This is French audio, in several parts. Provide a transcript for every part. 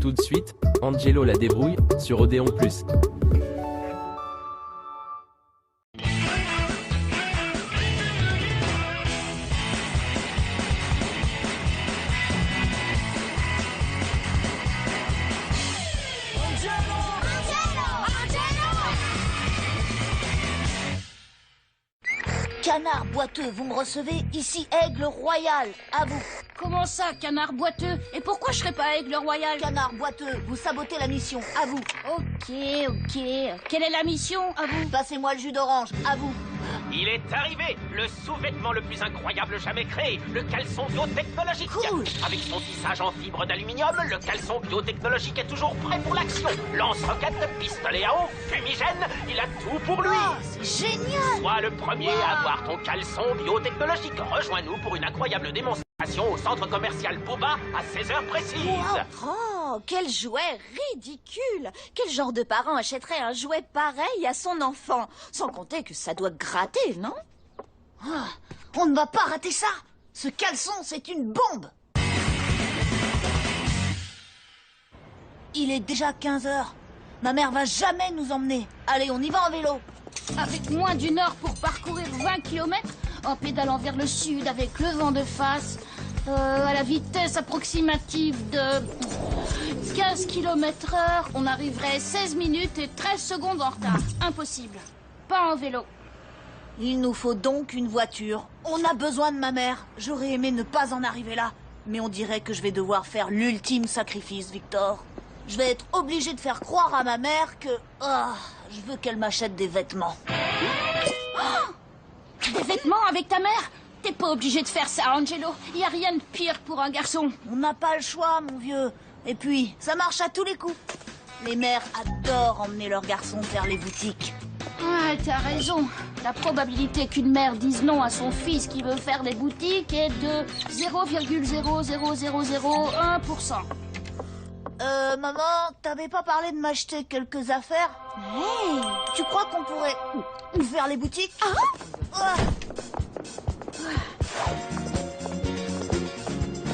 Tout de suite, Angelo la débrouille sur Odéon+. Canard boiteux, vous me recevez? Ici Aigle Royal, à vous. Comment ça, canard boiteux? Et pourquoi je serais pas Aigle Royal? Canard boiteux, vous sabotez la mission, à vous. Ok. Quelle est la mission, à vous? Passez-moi le jus d'orange, à vous. Il est arrivé, le sous-vêtement le plus incroyable jamais créé, le caleçon biotechnologique. Cool. Avec son tissage en fibre d'aluminium, le caleçon biotechnologique est toujours prêt pour l'action. Lance-roquette, pistolet à eau, fumigène, il a tout pour lui. Oh, c'est génial. Sois le premier à avoir ton caleçon biotechnologique. Rejoins-nous pour une incroyable démonstration au centre commercial Boba à 16h précises. Oh, quel jouet ridicule! Quel genre de parent achèterait un jouet pareil à son enfant? Sans compter que ça doit gratter, non? Ah, on ne va pas rater ça. Ce caleçon, c'est une bombe. Il est déjà 15h. Ma mère va jamais nous emmener. Allez, on y va en vélo. Avec moins d'une heure pour parcourir 20 km, en pédalant vers le sud avec le vent de face, à la vitesse approximative de 15 km/h, on arriverait 16 minutes et 13 secondes en retard. Impossible. Pas en vélo. Il nous faut donc une voiture. On a besoin de ma mère. J'aurais aimé ne pas en arriver là. Mais on dirait que je vais devoir faire l'ultime sacrifice, Victor. Je vais être obligé de faire croire à ma mère que... je veux qu'elle m'achète des vêtements. Des vêtements avec ta mère? T'es pas obligé de faire ça, Angelo. Y a rien de pire pour un garçon. On n'a pas le choix, mon vieux. Et puis, ça marche à tous les coups. Les mères adorent emmener leurs garçons faire les boutiques. Ouais, t'as raison. La probabilité qu'une mère dise non à son fils qui veut faire les boutiques est de 0,00001%. Maman, t'avais pas parlé de m'acheter quelques affaires? Hey, tu crois qu'on pourrait faire les boutiques?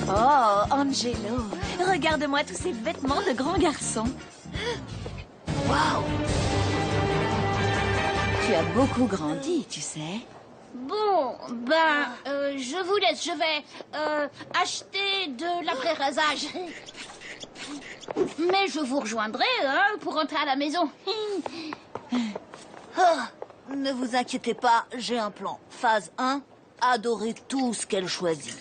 Oh, Angelo, regarde-moi tous ces vêtements de grand garçon. Waouh! Tu as beaucoup grandi, tu sais. Bon, je vous laisse. Je vais acheter de l'après-rasage. Mais je vous rejoindrai pour rentrer à la maison. Ne vous inquiétez pas, j'ai un plan. Phase 1, adorer tout ce qu'elle choisit.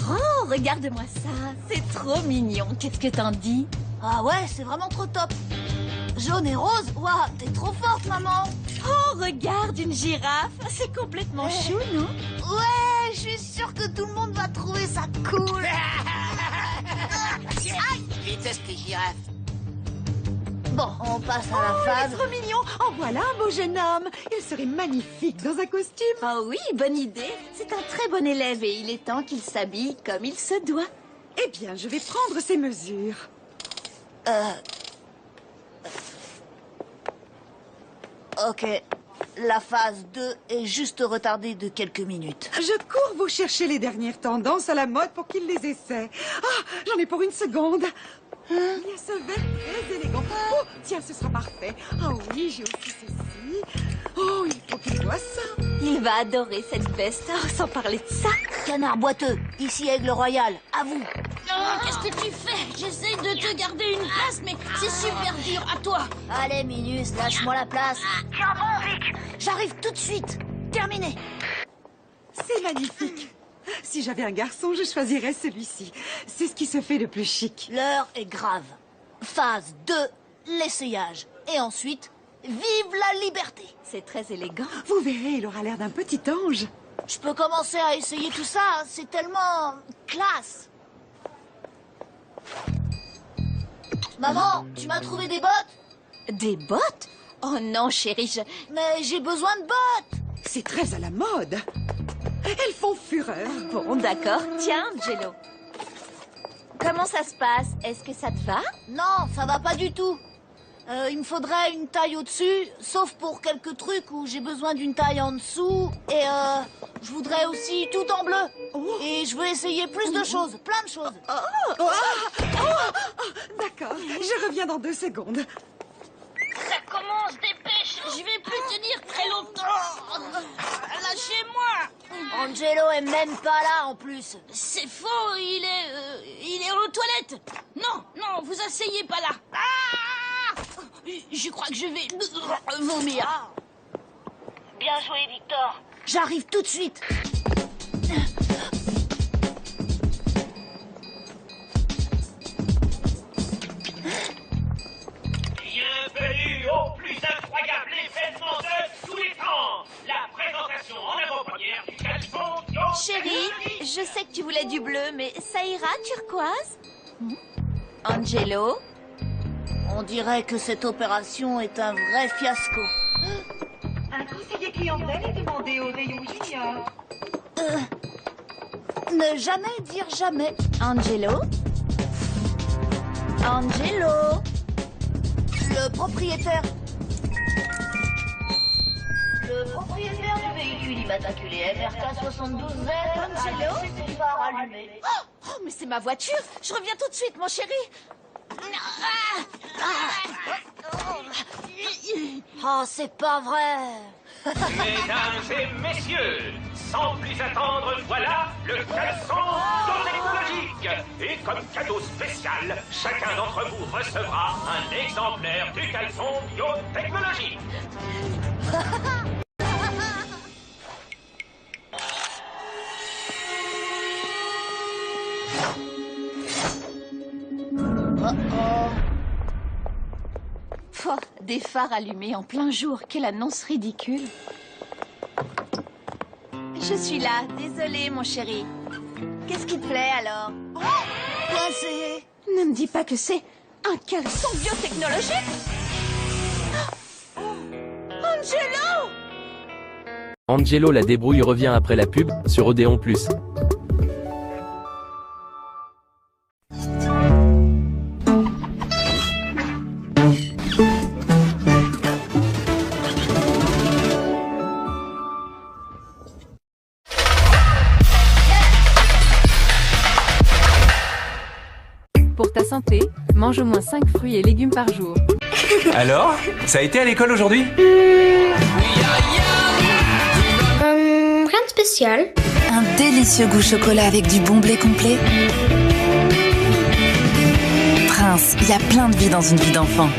Oh, regarde-moi ça, c'est trop mignon. Qu'est-ce que t'en dis? Ah ouais, c'est vraiment trop top. Jaune et rose, waouh, t'es trop forte, maman. Oh, regarde, une girafe. C'est complètement chou, non? Ouais, je suis sûre que tout le monde va trouver ça cool. Vitesse les girafes. Bon, on passe à la phase. Trop mignon. En voilà un beau jeune homme. Il serait magnifique dans un costume. Oh oui, bonne idée. C'est un très bon élève et il est temps qu'il s'habille comme il se doit. Eh bien, je vais prendre ses mesures. Ok, la phase 2 est juste retardée de quelques minutes. Je cours vous chercher les dernières tendances à la mode pour qu'il les essaie. Ah, j'en ai pour une seconde. Il y a ce verre très élégant. Oh, tiens, ce sera parfait. Ah oui, j'ai aussi ceci. Oh, il faut qu'il voie ça. Il va adorer cette veste. Oh, sans parler de ça. Canard boiteux, ici Aigle Royal, à vous. Qu'est-ce que tu fais? J'essaie de te garder une place, mais c'est super dur. À toi. Allez, Minus, lâche-moi la place. Tiens bon, Vic. J'arrive tout de suite. Terminé. C'est magnifique. Si j'avais un garçon, je choisirais celui-ci. C'est ce qui se fait de plus chic. L'heure est grave. Phase 2, l'essayage. Et ensuite, vive la liberté. C'est très élégant. Vous verrez, il aura l'air d'un petit ange. Je peux commencer à essayer tout ça, c'est tellement classe. Maman, tu m'as trouvé des bottes? Des bottes? Oh non, chérie, Mais j'ai besoin de bottes. C'est très à la mode. Elles font fureur. Bon, d'accord. Tiens, Angelo. Comment ça se passe? Est-ce que ça te va? Non, ça va pas du tout. Il me faudrait une taille au-dessus, sauf pour quelques trucs où j'ai besoin d'une taille en dessous. Et je voudrais aussi tout en bleu. Et je veux essayer plus de choses, plein de choses. D'accord, je reviens dans 2 secondes. Ça commence, dépêche. Je vais plus tenir très longtemps. Lâchez-moi. Angelo est même pas là en plus. C'est faux, il est aux toilettes. Non, vous asseyez pas là. Ah, je crois que je vais vomir. Bien joué, Victor. J'arrive tout de suite. Bienvenue au plus incroyable événement de tous les temps, la présentation en avant-première du caleçon Yo. Chérie, je sais que tu voulais du bleu, mais ça ira, turquoise? Angelo? On dirait que cette opération est un vrai fiasco. Un conseiller clientèle est demandé au rayon junior. Ne jamais dire jamais. Angelo? Angelo? Le propriétaire du véhicule immatriculé FRK 72Z a laissé ses phares allumés. Oh, mais c'est ma voiture. Je reviens tout de suite, mon chéri. Oh, c'est pas vrai. Mesdames et messieurs, sans plus attendre, voilà le caleçon biotechnologique. Et comme cadeau spécial, chacun d'entre vous recevra un exemplaire du caleçon biotechnologique. Oh, des phares allumés en plein jour. Quelle annonce ridicule. Je suis là. Désolée, mon chéri. Qu'est-ce qui te plaît, alors? Coincé. Ne me dis pas que c'est un caleçon biotechnologique. Angelo! Angelo la débrouille revient après la pub, sur Odéon+. Pour ta santé, mange au moins 5 fruits et légumes par jour. Alors, ça a été à l'école aujourd'hui? Rien de spécial. Un délicieux goût chocolat avec du bon blé complet. Prince, il y a plein de vie dans une vie d'enfant.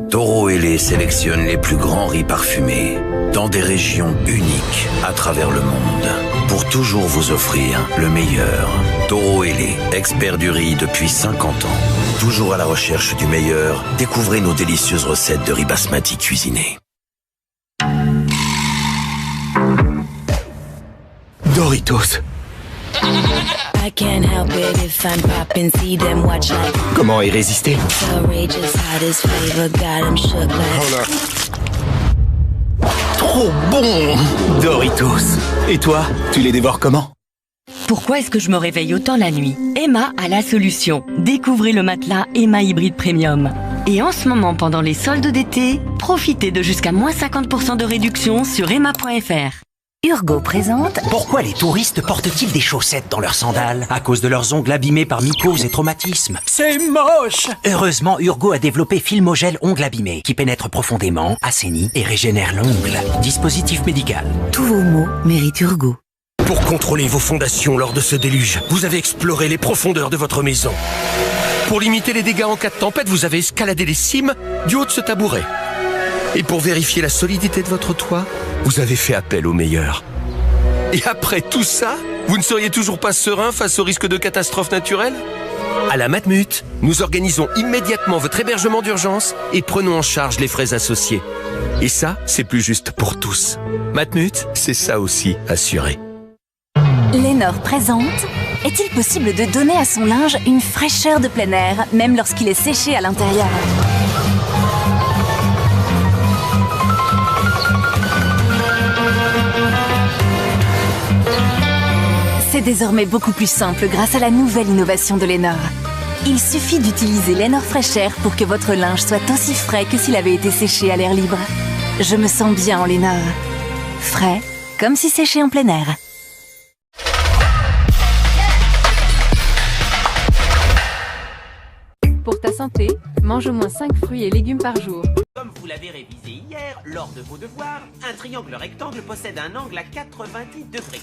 Toro et Lait sélectionne les plus grands riz parfumés dans des régions uniques à travers le monde pour toujours vous offrir le meilleur. Toro et Lait, expert du riz depuis 50 ans. Toujours à la recherche du meilleur, découvrez nos délicieuses recettes de riz basmati cuisiné. Doritos. I can't help it if I'm poppin', see them watch like Comment y résister? outrageous, hottest flavor, got 'em shook like Trop bon! Doritos. Et toi, tu les dévores comment? Pourquoi est-ce que je me réveille autant la nuit? Emma a la solution. Découvrez le matelas Emma Hybride Premium. Et en ce moment, pendant les soldes d'été, profitez de jusqu'à moins 50% de réduction sur emma.fr. Urgo présente. Pourquoi les touristes portent-ils des chaussettes dans leurs sandales? À cause de leurs ongles abîmés par mycoses et traumatismes. C'est moche! Heureusement, Urgo a développé Filmogel ongles abîmés, qui pénètre profondément, assainit et régénère l'ongle. Dispositif médical. tous vos maux méritent Urgo. Pour contrôler vos fondations lors de ce déluge, vous avez exploré les profondeurs de votre maison. Pour limiter les dégâts en cas de tempête, vous avez escaladé les cimes du haut de ce tabouret. Et pour vérifier la solidité de votre toit, vous avez fait appel au meilleur. Et après tout ça, vous ne seriez toujours pas serein face au risque de catastrophe naturelle? À la Matmut, nous organisons immédiatement votre hébergement d'urgence et prenons en charge les frais associés. Et ça, c'est plus juste pour tous. Matmut, c'est ça aussi, assuré. Lénore présente. Est-il possible de donner à son linge une fraîcheur de plein air, même lorsqu'il est séché à l'intérieur? C'est désormais beaucoup plus simple grâce à la nouvelle innovation de Lénore. Il suffit d'utiliser Lenor Fresh Air pour que votre linge soit aussi frais que s'il avait été séché à l'air libre. Je me sens bien en Lenor. Frais, comme si séché en plein air. Pour ta santé, mange au moins 5 fruits et légumes par jour. Comme vous l'avez révisé hier, lors de vos devoirs, un triangle rectangle possède un angle à 90 degrés.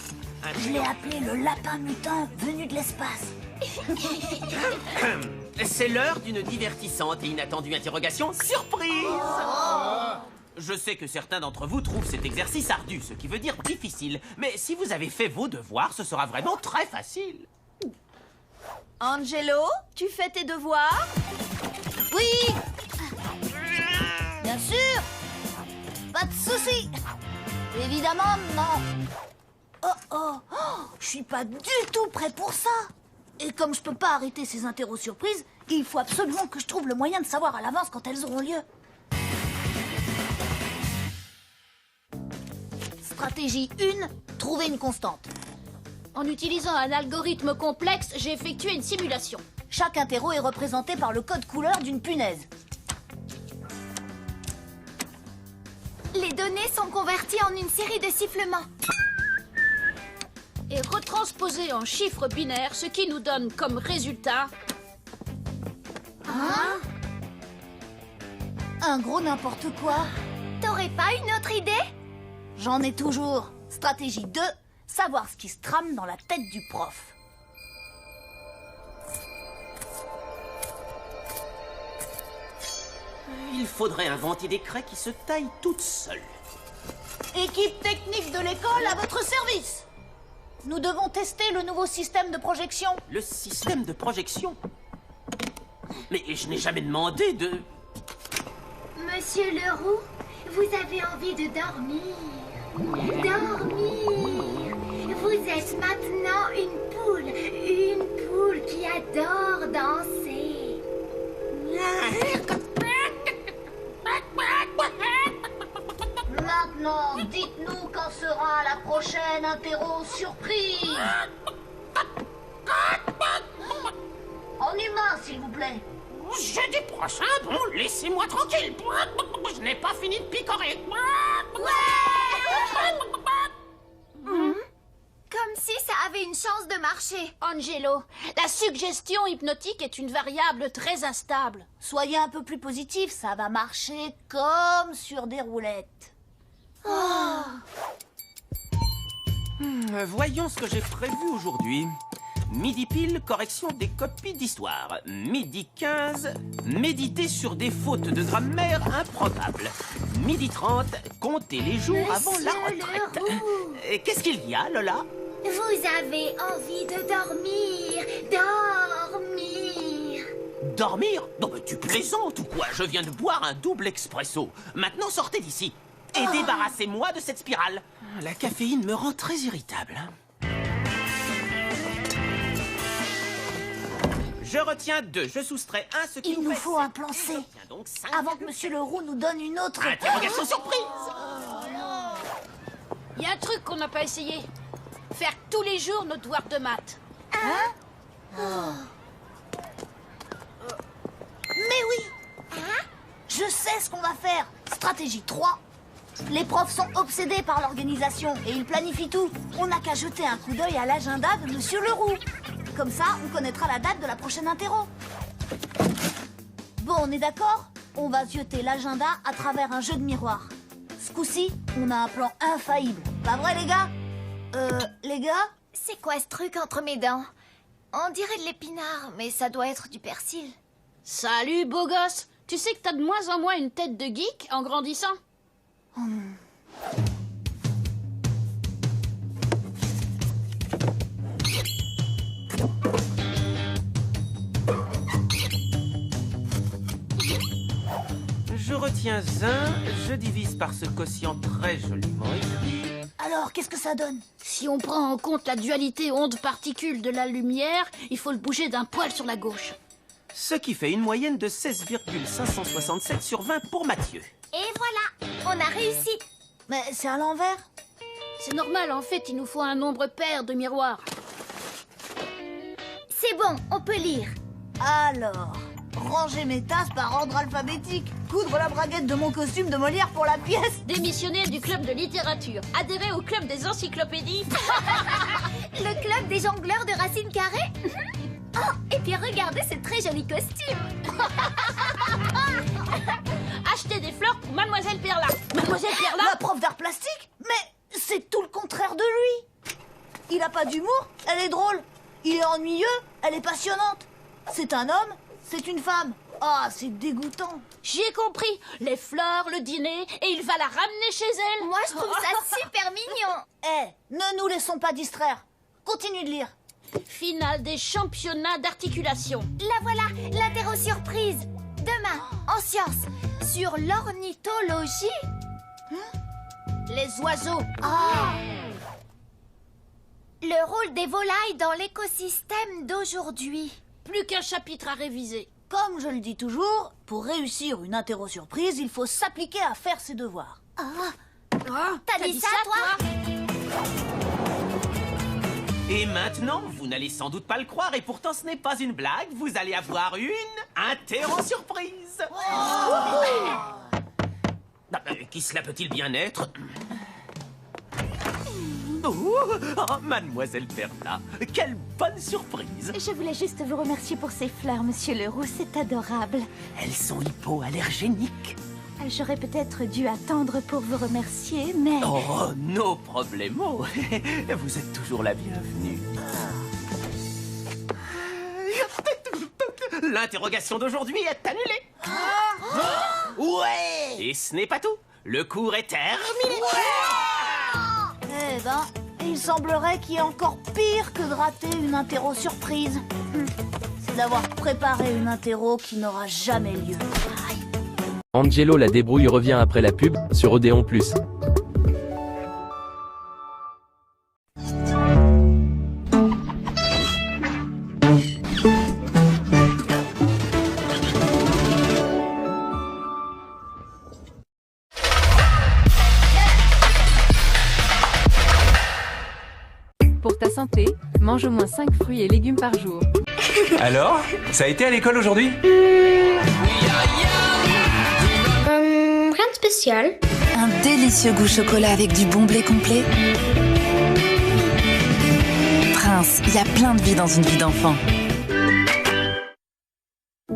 Je l'ai appelé le lapin mutin venu de l'espace. C'est l'heure d'une divertissante et inattendue interrogation surprise. Je sais que certains d'entre vous trouvent cet exercice ardu, ce qui veut dire difficile. Mais si vous avez fait vos devoirs, ce sera vraiment très facile. Angelo, tu fais tes devoirs? Oui. Bien sûr. Pas de souci. Évidemment, non. Oh, je suis pas du tout prêt pour ça. Et comme je peux pas arrêter ces interros surprises, il faut absolument que je trouve le moyen de savoir à l'avance quand elles auront lieu. Stratégie 1, trouver une constante. En utilisant un algorithme complexe, j'ai effectué une simulation. Chaque interro est représenté par le code couleur d'une punaise. Les données sont converties en une série de sifflements. Et retransposées en chiffres binaires, ce qui nous donne comme résultat... Hein? Un gros n'importe quoi. T'aurais pas une autre idée? J'en ai toujours. Stratégie 2, savoir ce qui se trame dans la tête du prof. Il faudrait inventer des craies qui se taillent toutes seules. Équipe technique de l'école à votre service. Nous devons tester le nouveau système de projection. Le système de projection? Mais je n'ai jamais demandé de... Monsieur Leroux, vous avez envie de dormir. Dormir. Vous êtes maintenant une poule qui adore danser. Maintenant, dites-nous quand sera la prochaine interro surprise. En humain, s'il vous plaît. Jeudi prochain, bon, laissez-moi tranquille. Je n'ai pas fini de picorer. Comme si ça avait une chance de marcher. Angelo, la suggestion hypnotique est une variable très instable. Soyez un peu plus positif, ça va marcher comme sur des roulettes. Voyons ce que j'ai prévu aujourd'hui. Midi pile, correction des copies d'histoire. Midi 15, méditer sur des fautes de grammaire improbables. Midi 30, compter les jours avant la retraite. Qu'est-ce qu'il y a, Lola? Vous avez envie de dormir. Dormir. Dormir? Non mais tu plaisantes ou quoi? Je viens de boire un double expresso. Maintenant sortez d'ici. Et débarrassez-moi de cette spirale. La caféine me rend très irritable. Je retiens 2, je soustrais 1, ce qui Il nous faut un plan C, avant que Monsieur Leroux nous donne une autre... Interrogation surprise. Il y a un truc qu'on n'a pas essayé. Faire tous les jours nos devoirs de maths. Mais oui. Je sais ce qu'on va faire. Stratégie 3. Les profs sont obsédés par l'organisation et ils planifient tout. On n'a qu'à jeter un coup d'œil à l'agenda de Monsieur Leroux. Comme ça, on connaîtra la date de la prochaine interro. Bon, on est d'accord? On va zioter l'agenda à travers un jeu de miroir. Ce coup-ci, on a un plan infaillible. Pas vrai, les gars? Les gars? C'est quoi ce truc entre mes dents? On dirait de l'épinard, mais ça doit être du persil. Salut, beau gosse. Tu sais que t'as de moins en moins une tête de geek en grandissant? Je retiens 1, je divise par ce quotient très joliment écrit. Alors, qu'est-ce que ça donne? Si on prend en compte la dualité onde-particule de la lumière, il faut le bouger d'un poil sur la gauche. Ce qui fait une moyenne de 16,567 sur 20 pour Mathieu. Et voilà, on a réussi. Mais c'est à l'envers. C'est normal, en fait, il nous faut un nombre pair de miroirs. C'est bon, on peut lire. Alors, ranger mes tasses par ordre alphabétique, coudre la braguette de mon costume de Molière pour la pièce. Démissionner du club de littérature, adhérer au club des encyclopédies. Le club des jongleurs de racines carrées. Oh, et puis regardez ce très joli costume. Acheter des fleurs pour Mademoiselle Perla. Mademoiselle Perla, la prof d'art plastique? Mais c'est tout le contraire de lui. Il a pas d'humour, elle est drôle. Il est ennuyeux, elle est passionnante. C'est un homme, c'est une femme. Ah, c'est dégoûtant. J'ai compris. Les fleurs, le dîner, et il va la ramener chez elle. Moi, je trouve ça super mignon. Ne nous laissons pas distraire. Continue de lire. Finale des championnats d'articulation. La voilà, l'interro surprise. Demain, en sciences, sur l'ornithologie. Les oiseaux. Le rôle des volailles dans l'écosystème d'aujourd'hui. Plus qu'un chapitre à réviser. Comme je le dis toujours, pour réussir une interro surprise, il faut s'appliquer à faire ses devoirs. T'as dit ça, toi? Et maintenant, vous n'allez sans doute pas le croire, et pourtant ce n'est pas une blague, vous allez avoir une interro surprise. Qui cela peut-il bien être? Mademoiselle Perla, quelle bonne surprise! Je voulais juste vous remercier pour ces fleurs, Monsieur Leroux, c'est adorable. Elles sont hypoallergéniques. J'aurais peut-être dû attendre pour vous remercier, mais... Oh, no problemo. Vous êtes toujours la bienvenue. L'interrogation d'aujourd'hui est annulée. Ouais! Et ce n'est pas tout. Le cours est terminé. Eh ben, il semblerait qu'il y ait encore pire que de rater une interro surprise. C'est d'avoir préparé une interro qui n'aura jamais lieu. Angelo la débrouille revient après la pub, sur Odéon+. Pour ta santé, mange au moins 5 fruits et légumes par jour. Alors, ça a été à l'école aujourd'hui? Rien de spécial. Un délicieux goût chocolat avec du bon blé complet. Prince, il y a plein de vie dans une vie d'enfant.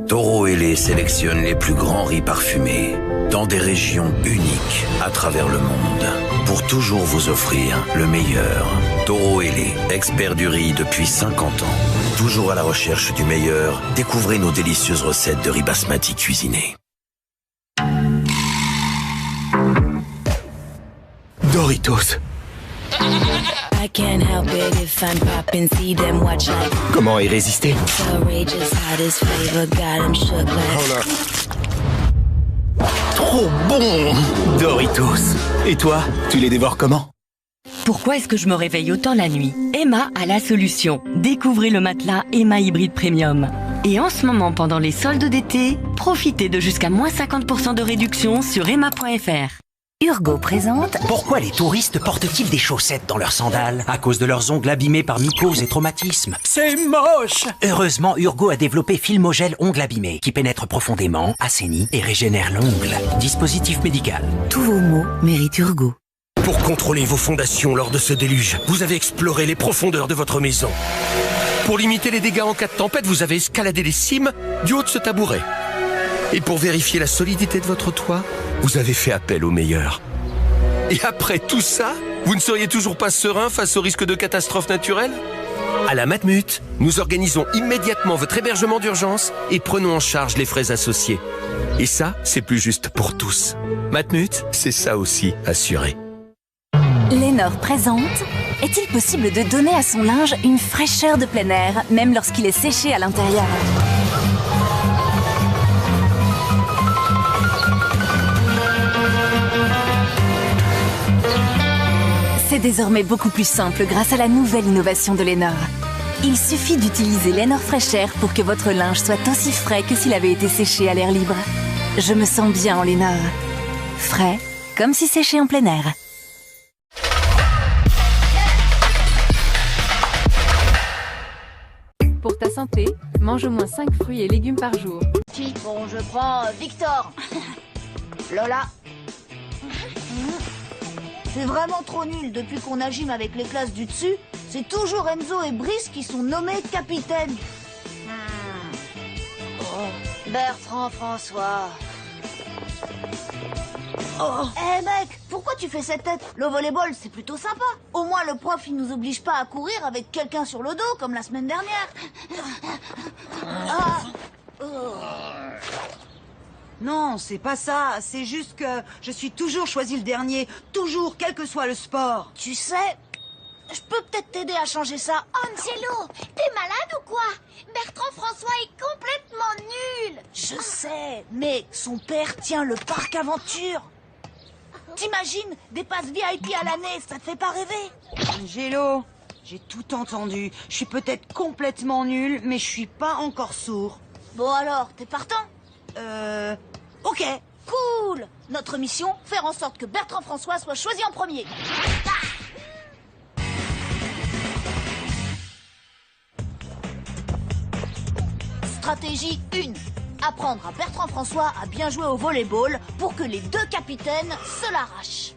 Toro Ailé sélectionne les plus grands riz parfumés dans des régions uniques à travers le monde pour toujours vous offrir le meilleur. Toro Ailé, expert du riz depuis 50 ans. Toujours à la recherche du meilleur, découvrez nos délicieuses recettes de riz basmati cuisiné. Doritos. Comment y résister? Trop bon! Doritos. Et toi, tu les dévores comment? Pourquoi est-ce que je me réveille autant la nuit? Emma a la solution. Découvrez le matelas Emma Hybride Premium. Et en ce moment, pendant les soldes d'été, profitez de jusqu'à moins 50% de réduction sur emma.fr. Urgo présente. Pourquoi les touristes portent-ils des chaussettes dans leurs sandales? À cause de leurs ongles abîmés par mycoses et traumatismes. C'est moche! Heureusement, Urgo a développé Filmogel Ongles Abîmés, qui pénètre profondément, assainit et régénère l'ongle. Dispositif médical. Tous vos mots méritent Urgo. Pour contrôler vos fondations lors de ce déluge, vous avez exploré les profondeurs de votre maison. Pour limiter les dégâts en cas de tempête, vous avez escaladé les cimes du haut de ce tabouret. Et pour vérifier la solidité de votre toit, vous avez fait appel au meilleur. Et après tout ça, vous ne seriez toujours pas serein face au risque de catastrophe naturelle? À la Matmut, nous organisons immédiatement votre hébergement d'urgence et prenons en charge les frais associés. Et ça, c'est plus juste pour tous. Matmut, c'est ça aussi, assuré. Lénore présente. Est-il possible de donner à son linge une fraîcheur de plein air, même lorsqu'il est séché à l'intérieur? C'est désormais beaucoup plus simple grâce à la nouvelle innovation de Lénore. Il suffit d'utiliser Lénore Fraîcheur pour que votre linge soit aussi frais que s'il avait été séché à l'air libre. Je me sens bien en Lénore. Frais, comme si séché en plein air. Pour ta santé, santé, mange au moins 5 fruits et légumes par jour. Bon, je prends Victor. Lola. C'est vraiment trop nul. Depuis qu'on a gym avec les classes du dessus, c'est toujours Enzo et Brice qui sont nommés capitaines. Bertrand François. Oh. Mec, pourquoi tu fais cette tête? Le volleyball, c'est plutôt sympa. Au moins, le prof, il nous oblige pas à courir avec quelqu'un sur le dos, comme la semaine dernière. Non, c'est pas ça. C'est juste que je suis toujours choisi le dernier. Toujours, quel que soit le sport. Tu sais, je peux peut-être t'aider à changer ça. Angelo, t'es malade ou quoi? Bertrand François est complètement nul. Je sais, mais son père tient le parc aventure. T'imagines, des passes VIP à l'année, ça te fait pas rêver? Angelo, j'ai tout entendu. Je suis peut-être complètement nul, mais je suis pas encore sourd. Bon alors, t'es partant? Ok, cool. Notre mission, faire en sorte que Bertrand François soit choisi en premier. Stratégie 1. Apprendre à Bertrand François à bien jouer au volleyball pour que les deux capitaines se l'arrachent.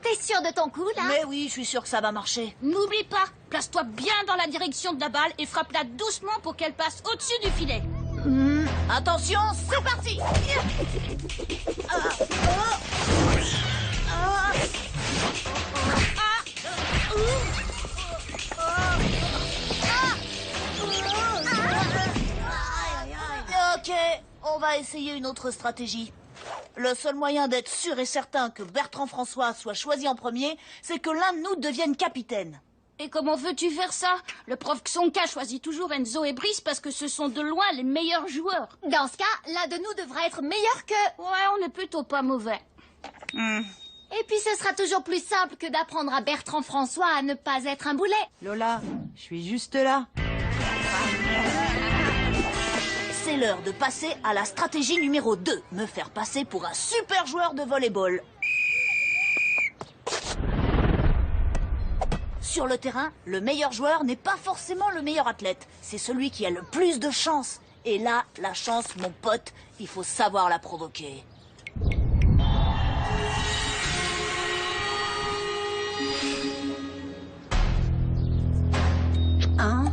T'es sûr de ton coup, là? Mais oui, je suis sûr que ça va marcher. N'oublie pas, place-toi bien dans la direction de la balle et frappe-la doucement pour qu'elle passe au-dessus du filet. Attention, c'est parti. Ok, on va essayer une autre stratégie. Le seul moyen d'être sûr et certain que Bertrand François soit choisi en premier, c'est que l'un de nous devienne capitaine. Et comment veux-tu faire ça? Le prof Xonka choisit toujours Enzo et Brice parce que ce sont de loin les meilleurs joueurs. Dans ce cas, l'un de nous devra être meilleur que... Ouais, on est plutôt pas mauvais. Et puis ce sera toujours plus simple que d'apprendre à Bertrand François à ne pas être un boulet. Lola, je suis juste là. C'est l'heure de passer à la stratégie numéro 2. Me faire passer pour un super joueur de volleyball. Sur le terrain, le meilleur joueur n'est pas forcément le meilleur athlète. C'est celui qui a le plus de chance. Et là, la chance, mon pote, il faut savoir la provoquer. Hein?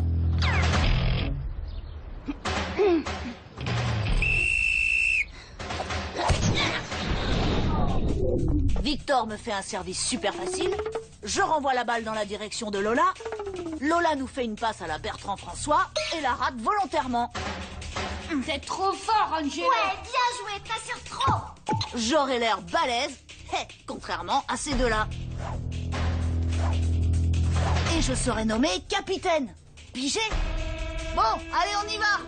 Victor me fait un service super facile. Je renvoie la balle dans la direction de Lola. Lola nous fait une passe à la Bertrand François et la rate volontairement. T'es trop fort, Angelo. Ouais, bien joué, t'assures trop. J'aurais l'air balèze, contrairement à ces deux-là. Et je serai nommé capitaine. Pigé? Bon, allez, on y va.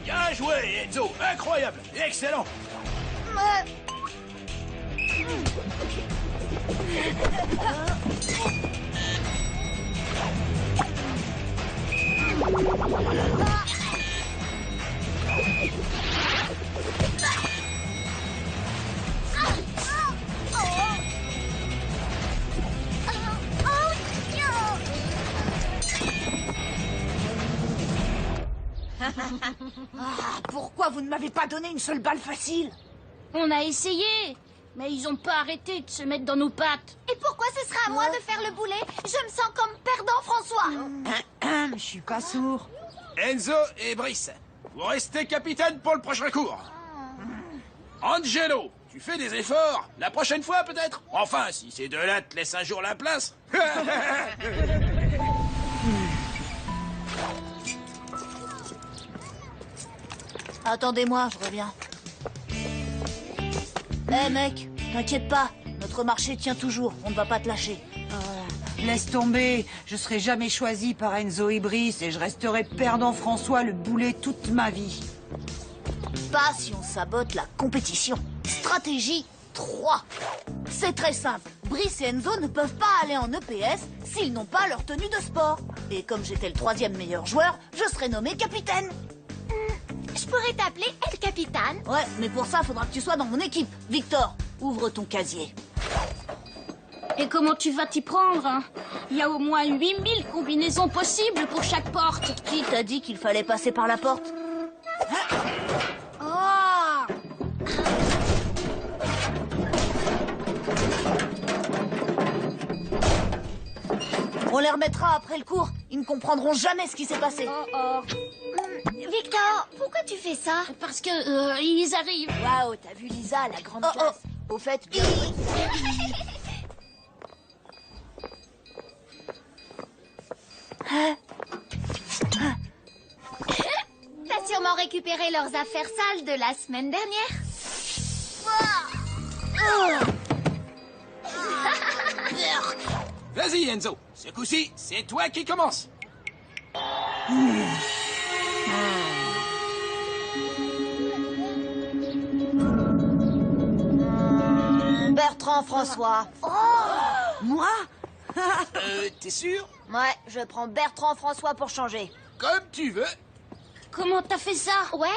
Bien joué, Enzo. Incroyable. Excellent. Pourquoi vous ne m'avez pas donné une seule balle facile? On a essayé, mais ils ont pas arrêté de se mettre dans nos pattes. Et pourquoi ce sera à moi de faire le boulet? Je me sens comme perdant, François. Je suis pas sourd. Enzo et Brice, vous restez capitaine pour le prochain cours. Angelo, tu fais des efforts. La prochaine fois, peut-être. Enfin, si ces deux-là te laissent un jour la place. Attendez-moi, je reviens. Mec, t'inquiète pas. Notre marché tient toujours. On ne va pas te lâcher. Laisse tomber. Je serai jamais choisi par Enzo et Brice et je resterai perdant François le boulet toute ma vie. Pas si on sabote la compétition. Stratégie 3. C'est très simple. Brice et Enzo ne peuvent pas aller en EPS s'ils n'ont pas leur tenue de sport. Et comme j'étais le 3e meilleur joueur, je serai nommé capitaine. Je pourrais t'appeler El Capitan. Ouais, mais pour ça, faudra que tu sois dans mon équipe. Victor, ouvre ton casier. Et comment tu vas t'y prendre, hein? Il y a au moins 8000 combinaisons possibles pour chaque porte. Qui t'a dit qu'il fallait passer par la porte? Oh! On les remettra après le cours. Ils ne comprendront jamais ce qui s'est passé. Victor, pourquoi tu fais ça? Parce que ils arrivent. Waouh, t'as vu Lisa, la grande classe. Au fait, bien joué. T'as sûrement récupéré leurs affaires sales de la semaine dernière. Vas-y, Enzo. Ce coup-ci, c'est toi qui commence. Bertrand François. Moi? T'es sûr? Ouais, je prends Bertrand François pour changer. Comme tu veux. Comment t'as fait ça? Ouais,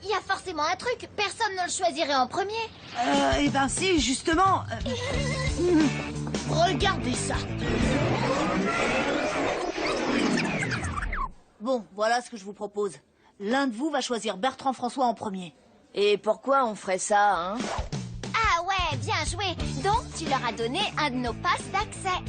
il y a forcément un truc. Personne ne le choisirait en premier. Eh ben si, justement. Regardez ça. Bon, voilà ce que je vous propose. L'un de vous va choisir Bertrand François en premier. Et pourquoi on ferait ça, hein? Ah ouais, bien joué. Donc, tu leur as donné un de nos passes d'accès.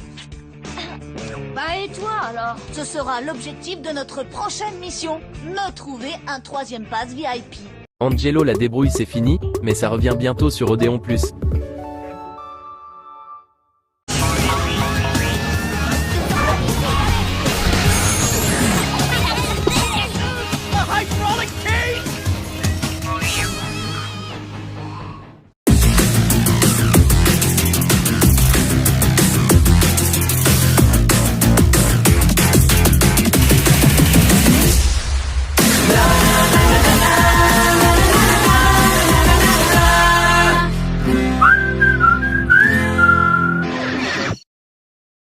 Bah et toi alors? Ce sera l'objectif de notre prochaine mission. Me trouver un 3e pass VIP. Angelo la débrouille c'est fini, mais ça revient bientôt sur Odéon+.